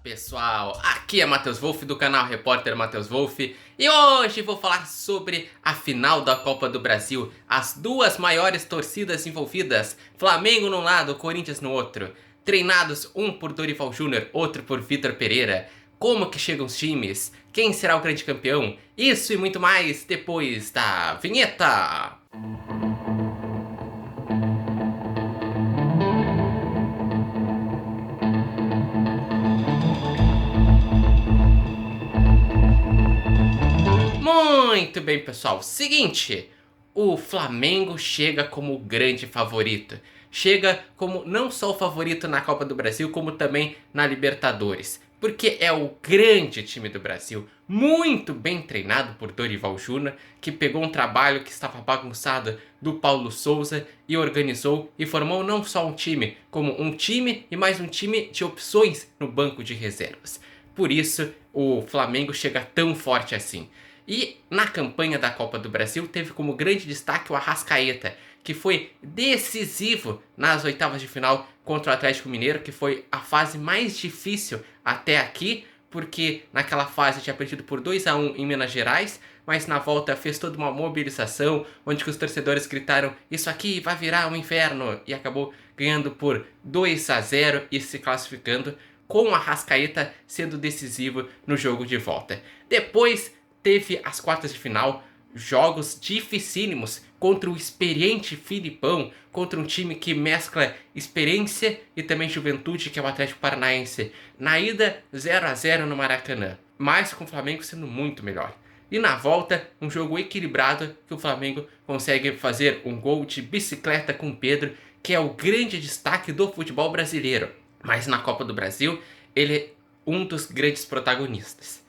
Pessoal, aqui é Matheus Wolff do canal Repórter Matheus Wolff e hoje vou falar sobre a final da Copa do Brasil, as duas maiores torcidas envolvidas, Flamengo num lado, Corinthians no outro, treinados um por Dorival Júnior, outro por Vitor Pereira. Como que chegam os times? Quem será o grande campeão? Isso e muito mais depois da vinheta! Muito bem, pessoal. Seguinte, o Flamengo chega como o grande favorito. Chega como não só o favorito na Copa do Brasil, como também na Libertadores. Porque é o grande time do Brasil, muito bem treinado por Dorival Júnior, que pegou um trabalho que estava bagunçado do Paulo Souza e organizou e formou não só um time, como um time e mais um time de opções no banco de reservas. Por isso, o Flamengo chega tão forte assim. E na campanha da Copa do Brasil teve como grande destaque o Arrascaeta, que foi decisivo nas oitavas de final contra o Atlético Mineiro, que foi a fase mais difícil até aqui, porque naquela fase tinha perdido por 2-1 em Minas Gerais, mas na volta fez toda uma mobilização, onde os torcedores gritaram: "Isso aqui vai virar um inferno", e acabou ganhando por 2-0 e se classificando, com o Arrascaeta sendo decisivo no jogo de volta. Depois teve as quartas de final, jogos dificílimos contra o experiente Filipão, contra um time que mescla experiência e também juventude, que é o Atlético Paranaense. Na ida, 0-0 no Maracanã, mas com o Flamengo sendo muito melhor. E na volta, um jogo equilibrado que o Flamengo consegue fazer um gol de bicicleta com o Pedro, que é o grande destaque do futebol brasileiro. Mas na Copa do Brasil, ele é um dos grandes protagonistas.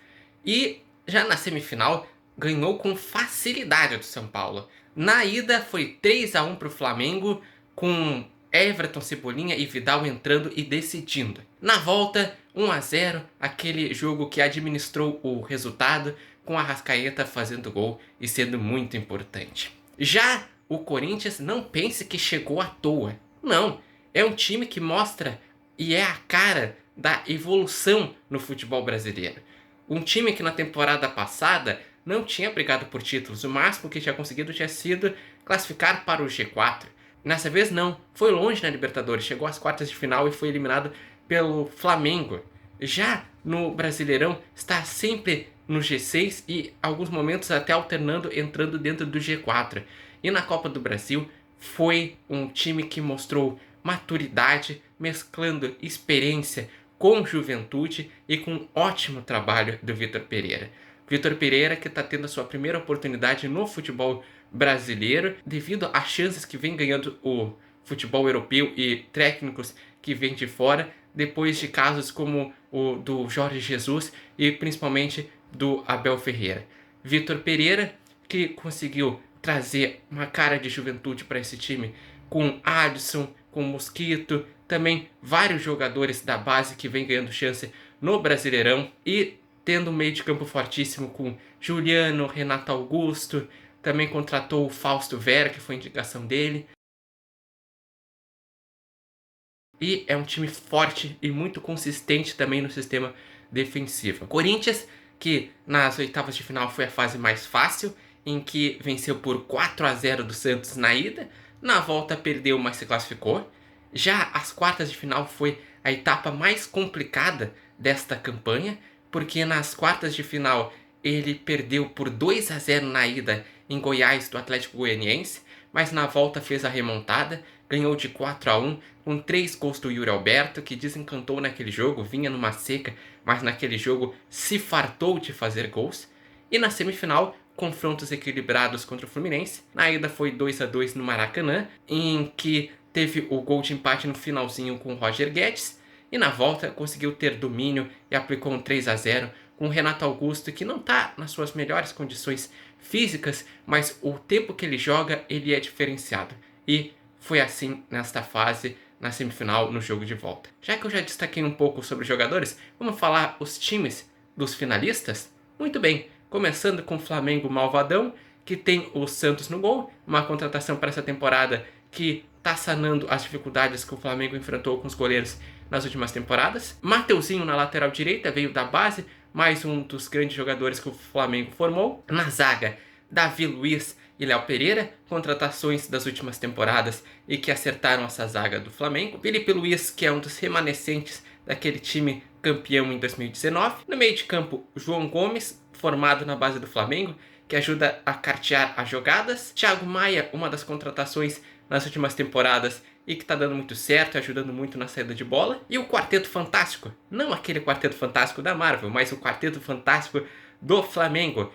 E já na semifinal, ganhou com facilidade do São Paulo. Na ida foi 3-1 para o Flamengo, com Everton, Cebolinha e Vidal entrando e decidindo. Na volta, 1-0, aquele jogo que administrou o resultado, com a Arrascaeta fazendo gol e sendo muito importante. Já o Corinthians, não pense que chegou à toa. Não, é um time que mostra e é a cara da evolução no futebol brasileiro. Um time que na temporada passada não tinha brigado por títulos, o máximo que tinha conseguido tinha sido classificar para o G4. Nessa vez não, foi longe na Libertadores, chegou às quartas de final e foi eliminado pelo Flamengo. Já no Brasileirão está sempre no G6 e alguns momentos até alternando, entrando dentro do G4. E na Copa do Brasil foi um time que mostrou maturidade, mesclando experiência com juventude e com ótimo trabalho do Vitor Pereira. Vitor Pereira que está tendo a sua primeira oportunidade no futebol brasileiro devido às chances que vem ganhando o futebol europeu e técnicos que vêm de fora, depois de casos como o do Jorge Jesus e principalmente do Abel Ferreira. Vitor Pereira que conseguiu trazer uma cara de juventude para esse time com Alisson, com Mosquito, também vários jogadores da base que vem ganhando chance no Brasileirão e tendo um meio de campo fortíssimo com Juliano, Renato Augusto, também contratou o Fausto Vera, que foi indicação dele. E é um time forte e muito consistente também no sistema defensivo. Corinthians, que nas oitavas de final foi a fase mais fácil, em que venceu por 4-0 do Santos na ida, na volta perdeu, mas se classificou. Já as quartas de final foi a etapa mais complicada desta campanha, porque nas quartas de final ele perdeu por 2-0 na ida em Goiás do Atlético Goianiense, mas na volta fez a remontada, ganhou de 4-1 com 3 gols do Yuri Alberto, que desencantou naquele jogo, vinha numa seca, mas naquele jogo se fartou de fazer gols. E na semifinal, confrontos equilibrados contra o Fluminense. Na ida foi 2-2 no Maracanã, em que teve o gol de empate no finalzinho com o Roger Guedes. E na volta conseguiu ter domínio e aplicou um 3-0 com o Renato Augusto, que não está nas suas melhores condições físicas, mas o tempo que ele joga, ele é diferenciado. E foi assim nesta fase, na semifinal, no jogo de volta. Já que eu já destaquei um pouco sobre os jogadores, vamos falar os times dos finalistas? Muito bem, começando com o Flamengo malvadão, que tem o Santos no gol, uma contratação para essa temporada que está sanando as dificuldades que o Flamengo enfrentou com os goleiros nas últimas temporadas. Mateuzinho na lateral direita, veio da base, mais um dos grandes jogadores que o Flamengo formou. Na zaga, Davi Luiz e Léo Pereira, contratações das últimas temporadas e que acertaram essa zaga do Flamengo. Felipe Luiz, que é um dos remanescentes daquele time campeão em 2019. No meio de campo, João Gomes, formado na base do Flamengo, que ajuda a cartear as jogadas. Thiago Maia, uma das contratações nas últimas temporadas e que está dando muito certo, ajudando muito na saída de bola. E o Quarteto Fantástico, não aquele Quarteto Fantástico da Marvel, mas o Quarteto Fantástico do Flamengo,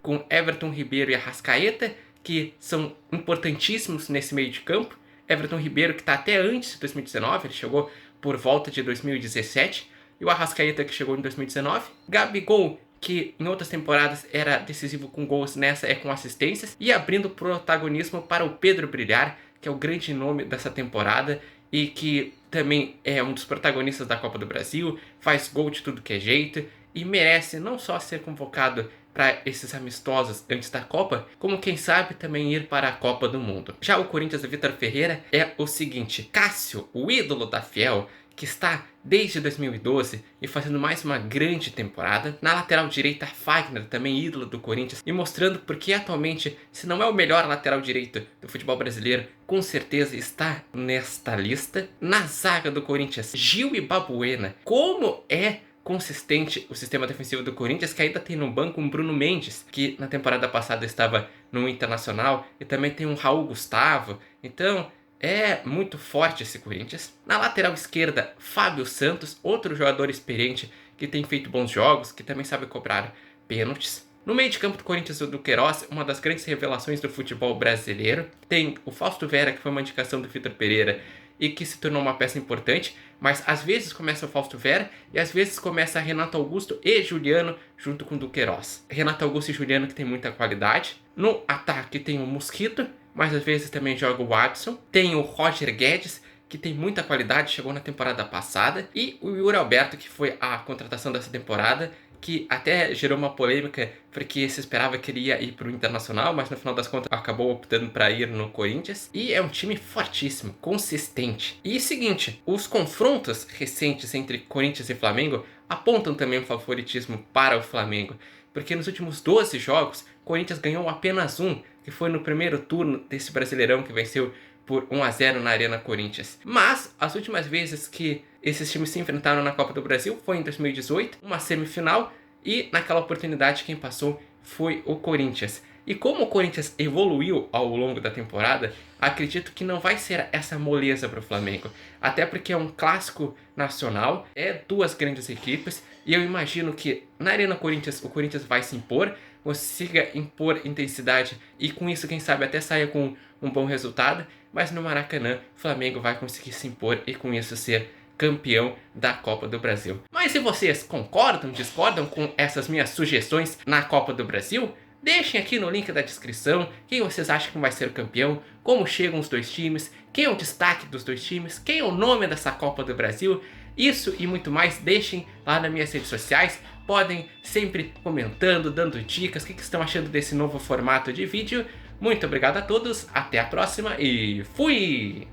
com Everton Ribeiro e Arrascaeta, que são importantíssimos nesse meio de campo. Everton Ribeiro, que está até antes de 2019, ele chegou por volta de 2017, e o Arrascaeta, que chegou em 2019. Gabigol, que em outras temporadas era decisivo com gols, nessa é com assistências, e abrindo protagonismo para o Pedro brilhar, que é o grande nome dessa temporada e que também é um dos protagonistas da Copa do Brasil, faz gol de tudo que é jeito e merece não só ser convocado para esses amistosos antes da Copa, como quem sabe também ir para a Copa do Mundo. Já o Corinthians do Vitor Ferreira é o seguinte: Cássio, o ídolo da Fiel, que está desde 2012 e fazendo mais uma grande temporada. Na lateral direita, Fagner, também ídolo do Corinthians, e mostrando porque atualmente, se não é o melhor lateral direito do futebol brasileiro, com certeza está nesta lista. Na zaga do Corinthians, Gil e Balbuena. Como é consistente o sistema defensivo do Corinthians, que ainda tem no banco um Bruno Mendes, que na temporada passada estava no Internacional, e também tem um Raul Gustavo. Então é muito forte esse Corinthians. Na lateral esquerda, Fábio Santos, outro jogador experiente que tem feito bons jogos, que também sabe cobrar pênaltis. No meio de campo do Corinthians, o Duqueiroz, uma das grandes revelações do futebol brasileiro. Tem o Fausto Vera, que foi uma indicação do Vitor Pereira e que se tornou uma peça importante, mas às vezes começa o Fausto Vera e às vezes começa Renato Augusto e Juliano junto com o Duqueiroz. Renato Augusto e Juliano, que tem muita qualidade. No ataque tem o Mosquito, mas às vezes também joga o Watson. Tem o Roger Guedes, que tem muita qualidade, chegou na temporada passada. E o Yuri Alberto, que foi a contratação dessa temporada, que até gerou uma polêmica porque se esperava que ele ia ir para o Internacional, mas no final das contas acabou optando para ir no Corinthians. E é um time fortíssimo, consistente. E seguinte, os confrontos recentes entre Corinthians e Flamengo apontam também um favoritismo para o Flamengo, porque nos últimos 12 jogos, o Corinthians ganhou apenas um, que foi no primeiro turno desse Brasileirão, que venceu por 1-0 na Arena Corinthians. Mas as últimas vezes que esses times se enfrentaram na Copa do Brasil foi em 2018, uma semifinal, e naquela oportunidade quem passou foi o Corinthians. E como o Corinthians evoluiu ao longo da temporada, acredito que não vai ser essa moleza para o Flamengo. Até porque é um clássico nacional, é duas grandes equipes, e eu imagino que na Arena Corinthians o Corinthians vai se impor, consiga impor intensidade e com isso quem sabe até saia com um bom resultado, mas no Maracanã o Flamengo vai conseguir se impor e com isso ser campeão da Copa do Brasil. Mas se vocês concordam, discordam com essas minhas sugestões na Copa do Brasil, deixem aqui no link da descrição quem vocês acham que vai ser o campeão, como chegam os dois times, quem é o destaque dos dois times, quem é o nome dessa Copa do Brasil. Isso e muito mais deixem lá nas minhas redes sociais, podem sempre comentando, dando dicas, o que estão achando desse novo formato de vídeo. Muito obrigado a todos, até a próxima e fui!